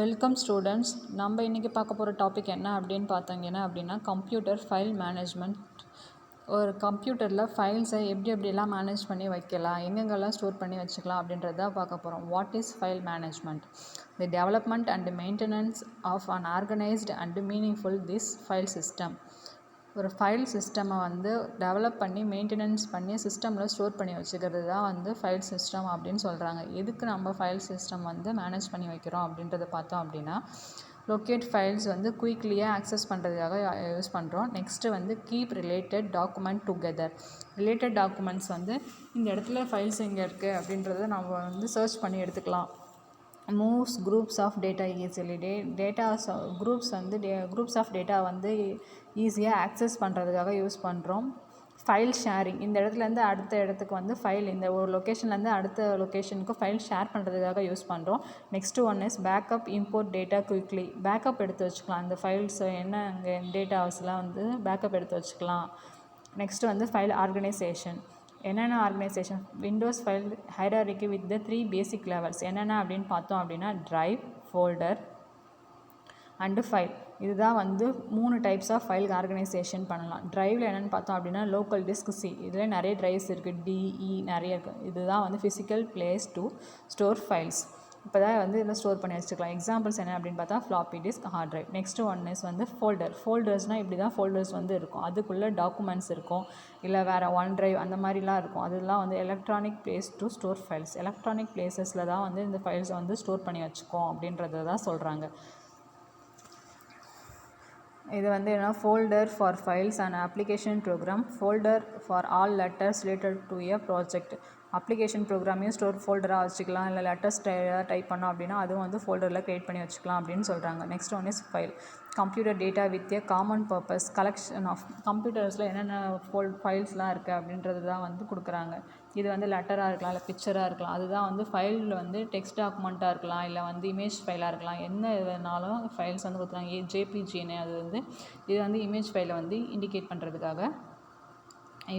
Welcome students. நம்ம இன்றைக்கி பார்க்க போகிற டாபிக் என்ன அப்படின்னு பார்த்தீங்கன்னா கம்ப்யூட்டர் ஃபைல் மேனேஜ்மெண்ட். ஒரு கம்ப்யூட்டரில் ஃபைல்ஸை எப்படியெல்லாம் மேனேஜ் பண்ணி வைக்கலாம், எங்கெங்கெல்லாம் ஸ்டோர் பண்ணி வச்சுக்கலாம் அப்படின்றத பார்க்க போகிறோம். What is file management? The development and maintenance of an organized and meaningful this file system. ஒரு ஃபைல் சிஸ்டமை டெவலப் பண்ணி மெயின்டெனன்ஸ் பண்ணி சிஸ்டமில் ஸ்டோர் பண்ணி வச்சுக்கிறது தான் ஃபைல் சிஸ்டம் அப்படின்னு சொல்கிறாங்க. எதுக்கு நம்ம ஃபைல் சிஸ்டம் மேனேஜ் பண்ணி வைக்கிறோம் அப்படின்றத பார்த்தோம் அப்படின்னா, லொக்கேட் ஃபைல்ஸ் குயிக்லியாக ஆக்சஸ் பண்ணுறதுக்காக யூஸ் பண்ணுறோம். Next keep related document together. Related documents இந்த இடத்துல ஃபைல்ஸ் எங்கே இருக்குது அப்படின்றத நம்ம சர்ச் பண்ணி எடுத்துக்கலாம். Moves groups of data easily. Groups of data ஈஸியாக ஆக்சஸ் பண்ணுறதுக்காக யூஸ் பண்ணுறோம். File sharing. இந்த இடத்துலேருந்து அடுத்த இடத்துக்கு ஃபைல், இந்த ஒரு லொக்கேஷன்லேருந்து அடுத்த லொக்கேஷனுக்கு ஃபைல் ஷேர் பண்ணுறதுக்காக யூஸ் பண்ணுறோம். Next one is backup, import data quickly. Backup எடுத்து வச்சுக்கலாம். அந்த ஃபைல்ஸ் என்ன அங்கே டேட்டாஸ்லாம் பேக்கப் எடுத்து வச்சுக்கலாம். Next file organisation. என்னென்ன organisation? Windows file hierarchy with the 3 basic levels. என்னென்ன அப்படின்னு பார்த்தோம் அப்படின்னா ட்ரைவ், ஃபோல்டர் அண்டு ஃபைல். இதுதான் 3 டைப்ஸ் ஆஃப் ஃபைல் ஆர்கனைசேஷன் பண்ணலாம். ட்ரைவில் என்னென்னு பார்த்தோம் அப்படின்னா லோக்கல் டிஸ்க் சி. இதில் நிறைய ட்ரைவ்ஸ் இருக்குது, டிஇ நிறைய இருக்குது. இதுதான் physical place to store files. இப்போ தான் இதில் ஸ்டோர் பண்ணி வச்சுக்கலாம். எக்ஸாம்பிள்ஸ் என்ன அப்படின்னு பார்த்தா floppy disk, hard drive. Next one is folder. ஃபோல்டர்ஸ்னால் இப்படி தான் ஃபோல்டர்ஸ் இருக்கும். அதுக்குள்ளே டாக்குமெண்ட்ஸ் இருக்கும், இல்லை வேறு ஒன் ட்ரைவ் அந்த மாதிரிலாம் இருக்கும். அதெல்லாம் electronic place to store files. Electronic பிளேசஸில் தான் இந்த ஃபைல்ஸை ஸ்டோர் பண்ணி வச்சுக்கோம் அப்படின்றத தான் சொல்கிறாங்க. இது என்ன folder for files and application program. Folder for all letters related to a project. Application ப்ரோக்ராமையும் ஸ்டோர் ஃபோல்டராக வச்சுக்கலாம், இல்லை லெட்டர்ஸ் டைப் பண்ணோம் அப்படின்னா அதுவும் ஃபோல்டரில் க்ரியேட் பண்ணி வச்சுக்கலாம் அப்படின்னு சொல்கிறாங்க. Next one is file. Computer data with a common purpose. Collection of கம்ப்யூட்டர்ஸில் என்னென்ன ஃபைல்ஸ்லாம் இருக்குது அப்படின்றது தான் கொடுக்குறாங்க. இது லெட்டராக இருக்கலாம், இல்லை பிக்சராக இருக்கலாம். அதுதான் ஃபைலில் டெக்ஸ்ட் டாக்குமெண்ட்டாக இருக்கலாம், இல்லை இமேஜ் ஃபைலாக இருக்கலாம். என்ன வேணாலும் ஃபைல்ஸ் கொடுக்குறாங்க. ஜேபிஜின்னு அது இது இமேஜ் ஃபைலை இண்டிகேட் பண்ணுறதுக்காக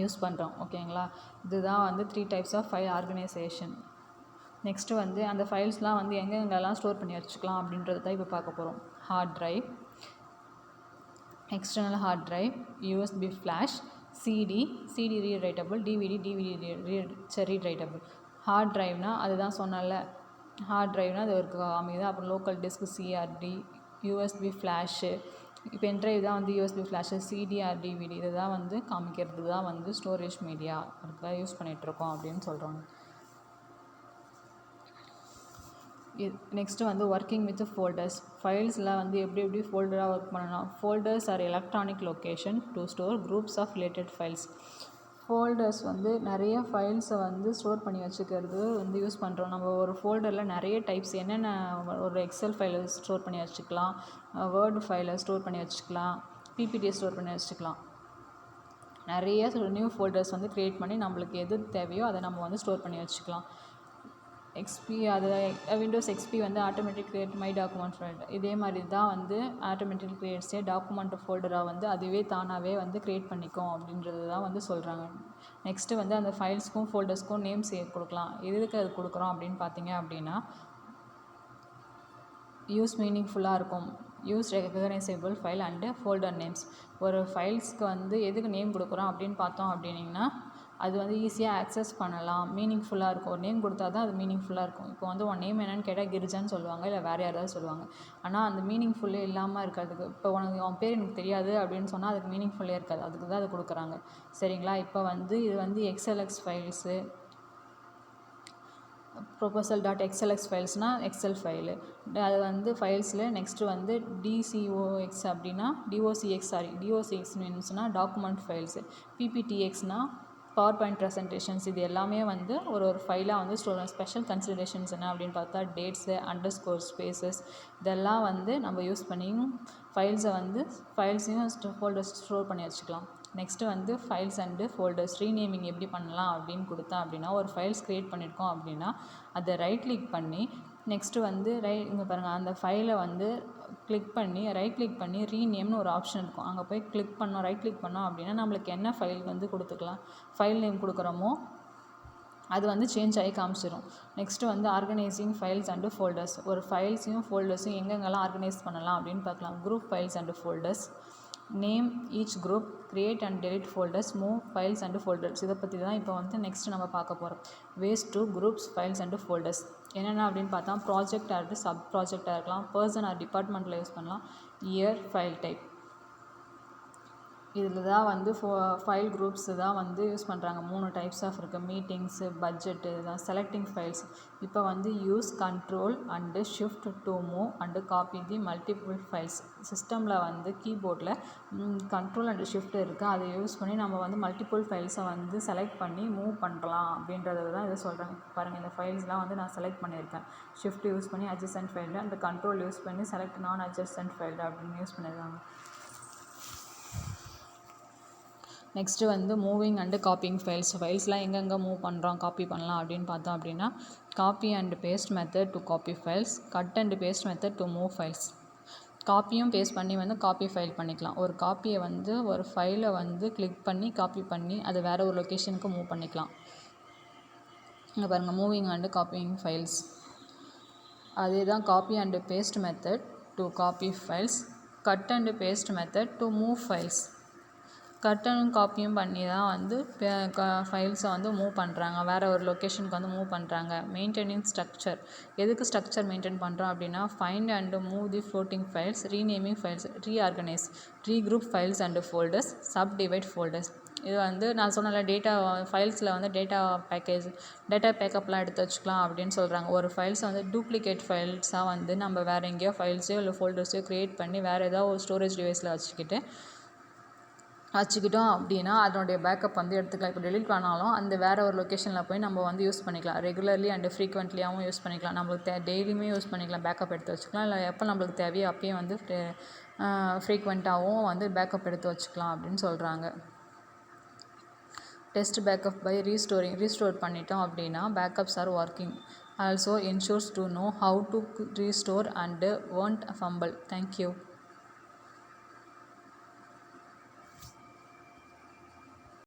யூஸ் பண்ணுறோம். ஓகேங்களா? இதுதான் 3 types of file organization. Next அந்த ஃபைல்ஸ்லாம் எங்கெங்கெல்லாம் ஸ்டோர் பண்ணி வச்சுக்கலாம் அப்படின்றது தான் இப்போ பார்க்க போகிறோம். Hard drive, external hard drive, USB flash, CD read writable, DVD read writable. Hard ட்ரைவ்னால் அதுதான் சொன்னல, ஹார்ட் ட்ரைவ்னால் அது ஒரு காமிக்குது. அப்புறம் local disk CRT, USB flash, pendrive தான் USB flash, CD or DVD இதை தான் காமிக்கிறது தான் ஸ்டோரேஜ் மீடியா. அதுக்காக யூஸ் பண்ணிகிட்ருக்கோம் அப்படின்னு சொல்கிறாங்க. Next working with folders. ஃபைல்ஸில் எப்படி ஃபோல்டராக ஒர்க் பண்ணலாம். Folders are electronic location to store groups of related files. Folders நிறைய ஃபைல்ஸை ஸ்டோர் பண்ணி வச்சுக்கிறது யூஸ் பண்ணுறோம். நம்ம ஒரு ஃபோல்டரில் நிறைய டைப்ஸ் என்னென்ன, ஒரு எக்ஸல் ஃபைலை ஸ்டோர் பண்ணி வச்சுக்கலாம், வேர்டு ஃபைலை ஸ்டோர் பண்ணி வச்சுக்கலாம், பிபிடியை ஸ்டோர் பண்ணி வச்சுக்கலாம். நிறைய நியூ ஃபோல்டர்ஸ் க்ரியேட் பண்ணி நம்மளுக்கு எது தேவையோ அதை நம்ம ஸ்டோர் பண்ணி வச்சுக்கலாம். எக்ஸ்பி அது Windows XP automatic create my document folder. இதே மாதிரி தான் ஆட்டோமேட்டிக் க்ரியேட்ஸே டாக்குமெண்ட் ஃபோல்டராக அதுவே தானாகவே க்ரியேட் பண்ணிக்கும் அப்படின்றது தான் சொல்கிறாங்க. நெக்ஸ்ட்டு அந்த ஃபைல்ஸ்க்கும் ஃபோல்டர்ஸ்க்கும் நேம்ஸ் கொடுக்கலாம். எதுக்கு அது கொடுக்குறோம் அப்படின்னு பார்த்தீங்க அப்படின்னா யூஸ் மீனிங்ஃபுல்லாக இருக்கும். Use recognisable file and folder names. ஒரு ஃபைல்ஸ்க்கு எதுக்கு நேம் கொடுக்குறோம் அப்படின்னு பார்த்தோம் அப்படின்னிங்கன்னா அது ஈஸியாக ஆக்சஸ் பண்ணலாம், மீனிங்ஃபுல்லாக இருக்கும். ஒரு நேம் கொடுத்தா தான் அது மீனிங்ஃபுல்லாக இருக்கும். இப்போ உன் நேம் என்னென்னு கேட்டால் கிரிஜான்னு சொல்லுவாங்க, இல்லை வேறு யாராவது சொல்லுவாங்க. ஆனால் அந்த மீனிங்ஃபுல்லே இல்லாமல் இருக்கிறதுக்கு, இப்போ உன் பேர் எனக்கு தெரியாது அப்படின்னு சொன்னால் அதுக்கு மீனிங்ஃபுல்லே இருக்காது. அதுக்கு தான் அது கொடுக்குறாங்க. சரிங்களா? இப்போ இது எக்ஸ்எல்எக்ஸ் ஃபைல்ஸு, ப்ரொபோசல்.xlx ஃபைல்ஸ்னால் எக்ஸல் ஃபைலு. அது ஃபைல்ஸில் நெக்ஸ்ட்டு டிசிஓஎக்ஸ் அப்படின்னா டிஓசிஎக்ஸ் மீன்ஸ்னால் டாக்குமெண்ட் ஃபைல்ஸு. பிபிடிஎக்ஸ்னால் பவர் பாயிண்ட் ப்ரெசன்டேஷன்ஸ். இது எல்லாமே ஒரு ஃபைலாக ஸ்பெஷல் கன்சிடரேஷன்ஸ் என்ன அப்படின்னு பார்த்தா டேட்ஸு, அண்டர்ஸ்கோர், ஸ்பேசஸ் இதெல்லாம் நம்ம யூஸ் பண்ணியும் ஃபைல்ஸையும் ஃபோல்டர்ஸ் ஸ்டோர் பண்ணி வச்சுக்கலாம். Next files and folders renaming எப்படி பண்ணலாம் அப்படின்னு கொடுத்தா அப்படின்னா, ஒரு ஃபைல்ஸ் க்ரியேட் பண்ணியிருக்கோம் அப்படின்னா அதை ரைட் கிளிக் பண்ணி நெக்ஸ்ட்டு இங்கே பாருங்கள், அந்த ஃபைலை ரைட் கிளிக் பண்ணி ரீநேம்னு ஒரு ஆப்ஷன் இருக்கும். அங்கே போய் ரைட் கிளிக் பண்ணோம் அப்படின்னா நம்மளுக்கு என்ன ஃபைல் கொடுத்துக்கலாம், ஃபைல் நேம் கொடுக்குறோமோ அது வந்து சேஞ்ச் ஆகி காமிச்சிடும். நெக்ஸ்ட்டு வந்து ஆர்கனைசிங் ஃபைல்ஸ் அண்டு ஃபோல்டர்ஸ். ஒரு ஃபைல்ஸையும் ஃபோல்டர்ஸையும் எங்கெங்கெல்லாம் ஆர்கனைஸ் பண்ணலாம் அப்படின்னு பார்க்கலாம். Group files and folders, name each group, create and delete folders, move files and folders. இதை பற்றி தான் இப்போ வந்து நெக்ஸ்ட் நம்ம பார்க்க போகிறோம். Ways to groups files and folders என்னென்ன அப்படின்னு பார்த்தா, ப்ராஜெக்ட் ஆகிட்டு சப் ப்ராஜெக்டாக இருக்கலாம், பர்சன் ஆர் டிபார்ட்மெண்ட்டில் யூஸ் பண்ணலாம், இயர், ஃபைல் டைப். இதில் தான் வந்து ஃபைல் குரூப்ஸு தான் வந்து யூஸ் பண்ணுறாங்க. 3 டைப்ஸ் ஆஃப் இருக்குது. மீட்டிங்ஸு, பட்ஜெட்டு, இதுதான் செலக்டிங் ஃபைல்ஸ். இப்போ வந்து use control and shift to move and copy the multiple files. சிஸ்டமில் வந்து கீபோர்டில் கண்ட்ரோல் அண்டு ஷிஃப்ட் இருக்குது. அதை யூஸ் பண்ணி நம்ம வந்து மல்டிபிள் ஃபைல்ஸை வந்து செலக்ட் பண்ணி மூவ் பண்ணலாம் அப்படின்றது தான் இதை சொல்கிறாங்க. பாருங்கள், இந்த ஃபைல்ஸ்லாம் வந்து நான் செலக்ட் பண்ணியிருக்கேன். ஷிஃப்ட் யூஸ் பண்ணி அட்ஜசன்ட் ஃபைல், அந்த கண்ட்ரோல் யூஸ் பண்ணி செலக்ட் நான் அட்ஜசன்ட் ஃபைல் அப்படின்னு யூஸ் பண்ணியிருக்காங்க. நெக்ஸ்ட்டு வந்து மூவிங் அண்டு காப்பிங் ஃபைல்ஸ்லாம் எங்கெங்கே மூவ் பண்ணுறோம், காப்பி பண்ணலாம் அப்படின்னு பார்த்தோம் அப்படின்னா, copy and paste method to copy files, cut and paste method to move files. காப்பியும் பேஸ்ட் பண்ணி வந்து காப்பி ஃபைல் பண்ணிக்கலாம். ஒரு காப்பியை வந்து ஒரு ஃபைலை வந்து கிளிக் பண்ணி காப்பி பண்ணி அதை வேறு ஒரு லொக்கேஷனுக்கு மூவ் பண்ணிக்கலாம். இங்கே பாருங்கள், மூவிங் அண்டு காப்பிங் ஃபைல்ஸ். அதே தான் copy and paste method to copy files, cut and paste method to move files. கட்டும் காப்பியும் பண்ணி தான் வந்து ஃபைல்ஸை வந்து மூவ் பண்ணுறாங்க, வேறு ஒரு லொக்கேஷனுக்கு வந்து மூவ் பண்ணுறாங்க. Maintaining structure. எதுக்கு ஸ்ட்ரக்சர் மெயின்டைன் பண்ணுறோம் அப்படின்னா, find and move the floating files, renaming files, reorganise, regroup files and folders, sub divide folders. இது வந்து நான் சொன்னல, டேட்டா ஃபைல்ஸில் வந்து டேட்டா பேக்கப்லாம் எடுத்து வச்சுக்கலாம் அப்படின்னு சொல்கிறாங்க. ஒரு ஃபைல்ஸை வந்து டூப்ளிகேட் ஃபைல்ஸாக வந்து நம்ம வேறு எங்கேயோ ஃபைல்ஸையோ இல்லை ஃபோல்டர்ஸையோ க்ரியேட் பண்ணி வேறு ஏதாவது ஒரு ஸ்டோரேஜ் டிவைஸில் வச்சுக்கிட்டோம் அப்படின்னா அதனுடைய பேக்கப் வந்து எடுத்துக்கலாம். இப்போ டெலிட் பண்ணாலும் அந்த வேறு ஒரு லொக்கேஷனில் போய் நம்ம வந்து யூஸ் பண்ணிக்கலாம். ரெகுலர்லி அண்டு ஃப்ரீக்வெண்ட்லியாகவும் யூஸ் பண்ணிக்கலாம். நம்மளுக்கு டெய்லியுமே யூஸ் பண்ணிக்கலாம், பேக்கப் எடுத்து வச்சுக்கலாம். இல்லை எப்போ நம்மளுக்கு தேவையோ அப்பயும் வந்து ஃப்ரீக்வெண்ட்டாகவும் வந்து பேக்கப் எடுத்து வச்சுக்கலாம் அப்படின்னு சொல்கிறாங்க. டெஸ்ட் பேக்கப் பை ரீஸ்டோர் பண்ணிட்டோம் அப்படின்னா backups are working. Also ensures to know how to restore and won't fumble. Thank you.